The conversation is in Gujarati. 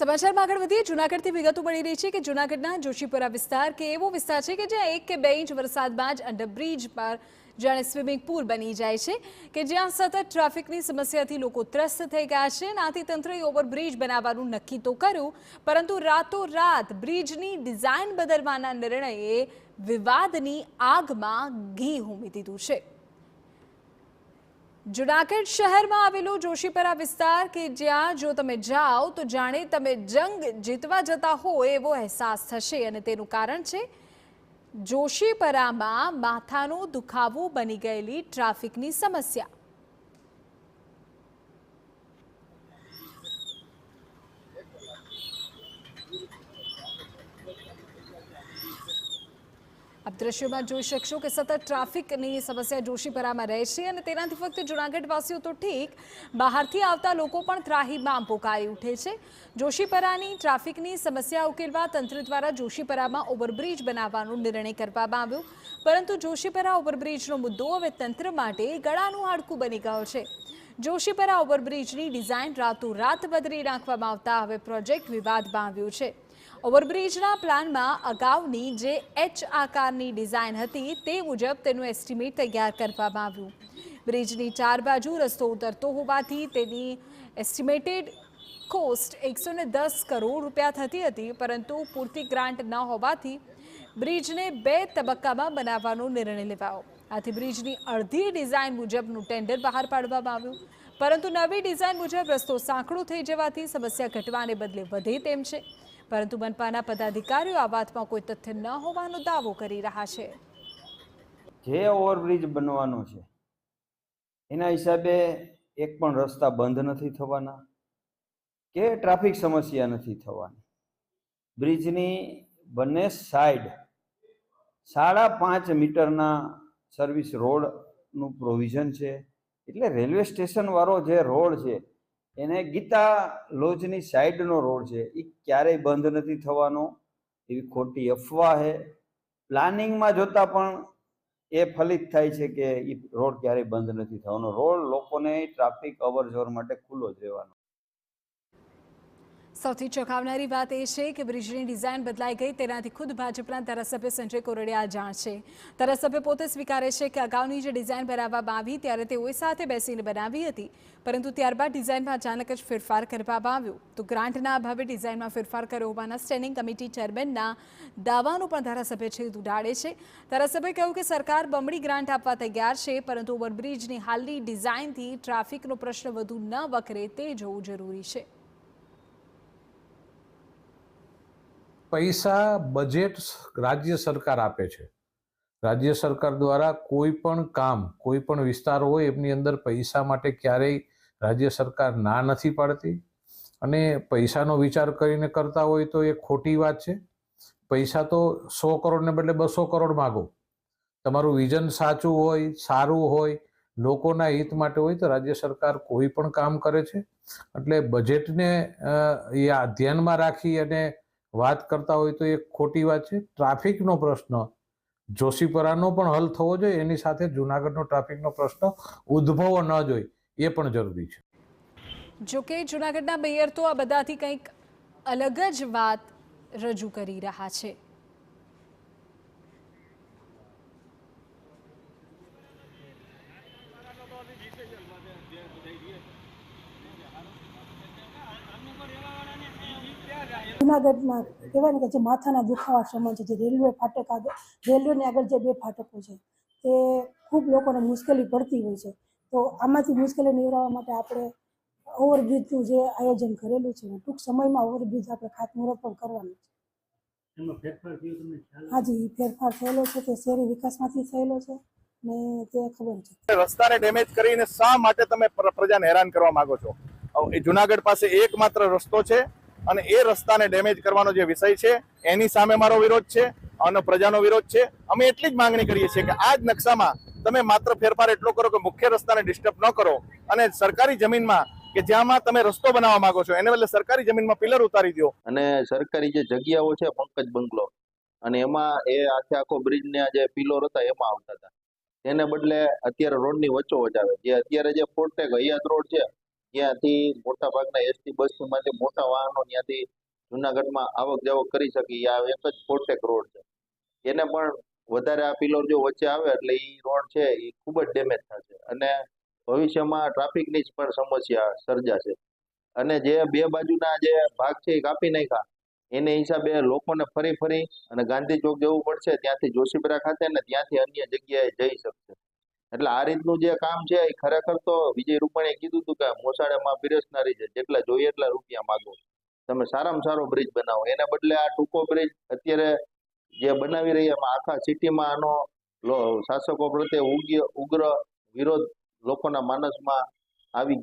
સમાચારમાં આગળ વધીએ જૂનાગઢથી વિગતો મળી રહી છે કે જૂનાગઢના જોશીપુરા વિસ્તાર કે એવો વિસ્તાર છે કે જ્યાં 1 કે 2 ઇંચ વરસાદમાં જ અંડરબ્રિજ પર જાણે સ્વિમિંગ પૂલ બની જાય છે કે જ્યાં સતત ટ્રાફિકની સમસ્યાથી લોકો ત્રસ્ત થઈ ગયા છે અને આથી તંત્રએ ઓવરબ્રિજ બનાવવાનું નક્કી તો કર્યું, પરંતુ રાતોરાત બ્રિજની ડિઝાઇન બદલવાના નિર્ણયે વિવાદની આગમાં ઘી હોમી દીધું છે। જૂનાગઢ શહેરમાં આવેલો જોશીપરા વિસ્તાર કે જ્યાં જો તમે જાઓ તો જાણે તમે જંગ જીતવા જતા હોય એવો અહેસાસ થશે અને તેનું કારણ છે જોશીપરામાં માથાનો દુખાવો બની ગયેલી ટ્રાફિકની સમસ્યા। આપ દ્રશ્યોમાં જોઈ શકશો કે સતત ટ્રાફિકની સમસ્યા જોશીપરામાં રહે છે અને તેનાથી ફક્ત જૂનાગઢવાસીઓ તો ઠીક, બહારથી આવતા લોકો પણ ત્રાહિમામ પોકારી ઉઠે છે। જોશીપરાની ટ્રાફિકની સમસ્યા ઉકેલવા તંત્ર દ્વારા જોશીપરામાં ઓવરબ્રિજ બનાવવાનો નિર્ણય કરવામાં આવ્યો, પરંતુ જોશીપરા ઓવરબ્રિજનો મુદ્દો હવે તંત્ર માટે ગળાનું હાડકું બની ગયો છે। જોશીપરા ઓવરબ્રિજની ડિઝાઇન રાતોરાત બદલી નાખવામાં આવતા હવે પ્રોજેક્ટ વિવાદમાં આવ્યો છે। ઓવરબ્રિજના પ્લાનમાં અગાઉની જે એચ આકારની ડિઝાઇન હતી તે મુજબ તેનું એસ્ટિમેટ તૈયાર કરવામાં આવ્યું। બ્રિજની 4 બાજુ રસ્તો ઉતરતો હોવાથી તેની એસ્ટિમેટેડ કોસ્ટ 110 કરોડ રૂપિયા થતી હતી, પરંતુ પૂરતી ગ્રાન્ટ ન હોવાથી બ્રિજને 2 તબક્કામાં બનાવવાનો નિર્ણય લેવાયો। આથી બ્રિજની અડધી ડિઝાઇન મુજબનું ટેન્ડર બહાર પાડવામાં આવ્યું, પરંતુ નવી ડિઝાઇન મુજબ રસ્તો સાંકડો થઈ જવાથી સમસ્યા ઘટવાને બદલે વધે તેમ છે। પરંતુ મનપાના પદાધિકારીઓ આ વાતમાં કોઈ તથ્ય ન હોવાનો દાવો કરી રહ્યા છે। જે ઓવરબ્રિજ બનવાનો છે એના હિસાબે એક પણ રસ્તા બંધ નથી થવાના કે ટ્રાફિક સમસ્યા નથી થવાની। બ્રિજની બંને સાઈડ 5.5 મીટરના સર્વિસ રોડનું પ્રોવિઝન છે, એટલે રેલવે સ્ટેશન વાળો જે રોડ છે એને ગીતા લોજની સાઈડનો રોડ છે એ ક્યારેય બંધ નથી થવાનો, એવી ખોટી અફવા છે। પ્લાનિંગમાં જોતા પણ એ ફલિત થાય છે કે એ રોડ ક્યારેય બંધ નથી થવાનો। રોડ લોકોને ટ્રાફિક અવરજવર માટે ખુલ્લો જ રહેવાનો। સૌથી ચોંકાવનારી વાત એ છે કે બ્રિજની ડિઝાઇન બદલાઈ ગઈ તેનાથી ખુદ ભાજપના ધારાસભ્ય સંજય કોરડિયા જાણ છે। ધારાસભ્ય પોતે સ્વીકારે છે કે અગાઉની જે ડિઝાઇન બનાવવામાં આવી ત્યારે તેઓએ સાથે બેસીને બનાવી હતી, પરંતુ ત્યારબાદ ડિઝાઇનમાં અચાનક જ ફેરફાર કરવામાં આવ્યો। તો ગ્રાન્ટના અભાવે ડિઝાઇનમાં ફેરફાર કર્યો હોવાના સ્ટેન્ડિંગ કમિટી ચેરમેનના દાવાનો પણ ધારાસભ્ય છેદ ઉડાડે છે। ધારાસભ્યએ કહ્યું કે સરકાર બમણી ગ્રાન્ટ આપવા તૈયાર છે, પરંતુ ઓવરબ્રિજની હાલની ડિઝાઇનથી ટ્રાફિકનો પ્રશ્ન વધુ ન વકરે તે જોવું જરૂરી છે। પૈસા બજેટ રાજ્ય સરકાર આપે છે। રાજ્ય સરકાર દ્વારા કોઈ પણ કામ, કોઈ પણ વિસ્તાર હોય એમની અંદર પૈસા માટે ક્યારેય રાજ્ય સરકાર ના નથી પાડતી, અને પૈસાનો વિચાર કરીને કરતા હોય તો એ ખોટી વાત છે। પૈસા તો 100 કરોડને બદલે 200 કરોડ માગો, તમારું વિઝન સાચું હોય, સારું હોય, લોકોના હિત માટે હોય તો રાજ્ય સરકાર કોઈ પણ કામ કરે છે। એટલે બજેટને ધ્યાનમાં રાખી અને વાત કરતા હોય તો એ ખોટી વાત છે। ટ્રાફિકનો પ્રશ્ન જોશીપરાનો પણ હલ થવો જોઈએ, એની સાથે જૂનાગઢનો ટ્રાફિકનો પ્રશ્ન ઉદ્ભવવો ન જોઈએ એ પણ જરૂરી છે। જોકે જૂનાગઢના મેયર તો આ બધાથી કંઈક અલગ જ વાત રજૂ કરી રહ્યા છે। જૂનાગઢમાં કહેવાય ને કે જે માથાના દુખાવા સમાન છે, જે રેલવે ફાટક આગળ, રેલવેની આગળ જે 2 ફાટકો છે તે ખૂબ લોકોને મુશ્કેલી પડતી હોય છે। તો આમાંથી મુશ્કેલી નિવારવા માટે આપણે ઓવરબ્રિજનું જે આયોજન કરેલું છે, ટૂંક સમયમાં ઓવરબ્રિજ આપણે ખાતમુહૂર્ત પણ કરવાનું છે। હાજી, ફેરફાર થયેલો છે, તે શહેરી વિકાસમાંથી થયેલો છે ને તે ખબર છે। રસ્તાને ડેમેજ કરીને શા માટે તમે પ્રજાને હેરાન કરવા માંગો છો? એ જુનાગઢ પાસે એકમાત્ર રસ્તો છે અને એ રસ્તાને ડેમેજ કરવાનો જે વિષય છે એની સામે મારો વિરોધ છે અને પ્રજાનો વિરોધ છે। અમે એટલી જ માંગણી કરીએ છીએ કે આ જ નકશામાં તમે માત્ર ફેરફાર એટલો કરો કે મુખ્ય રસ્તાને ડિસ્ટર્બ ન કરો અને સરકારી જમીનમાં કે જ્યાંમાં તમે રસ્તો બનાવવા માંગો છો એને બદલે સરકારી જમીનમાં પિલર ઉતારી દો। અને સરકારી જે જગ્યાઓ છે પંકજ બંગલો, અને એમાં એ આખો બ્રિજના જે પિલર હતા એમાં આવતા હતા, એને બદલે અત્યારે રોડની વચ્ચોવચ આવે। જે અત્યારે જે ફોર્ટેક હયાત રોડ છે જ્યાંથી મોટા ભાગના એસટી બસમાંથી મોટા વાહનો ત્યાંથી જુનાગઢમાં આવક જાવક કરી શકે. આ એક જ ફોરટેક રોડ છે. એને પણ વધારે આ પિલર જો વચ્ચે આવે એટલે એ રોડ છે એ ખૂબ જ ડેમેજ થશે અને ભવિષ્યમાં ટ્રાફિકની જ પણ સમસ્યા સર્જાશે. અને જે બે બાજુના જે ભાગ છે એ કાપી નાખ્યા એને હિસાબે લોકોને ફરી અને ગાંધી ચોક જવું પડશે, ત્યાંથી જોશીપુરા ખાતે ને ત્યાંથી અન્ય જગ્યાએ જઈ શકશે. એટલે આ રીતનું જે કામ છે એ ખરેખર તો વિજય રૂપાણીએ કીધું હતું કે મોસાળેમાં બિરસનારી છે, જેટલા જોઈએ એટલા રૂપિયા માગો, તમે સારામાં સારો બ્રિજ બનાવો. એને બદલે આ ટૂંકો બ્રિજ અત્યારે જે બનાવી રહ્યા એમાં આખા સિટીમાં આનો શાસકો પ્રત્યે ઉગ્ર વિરોધ લોકોના માનસમાં આવી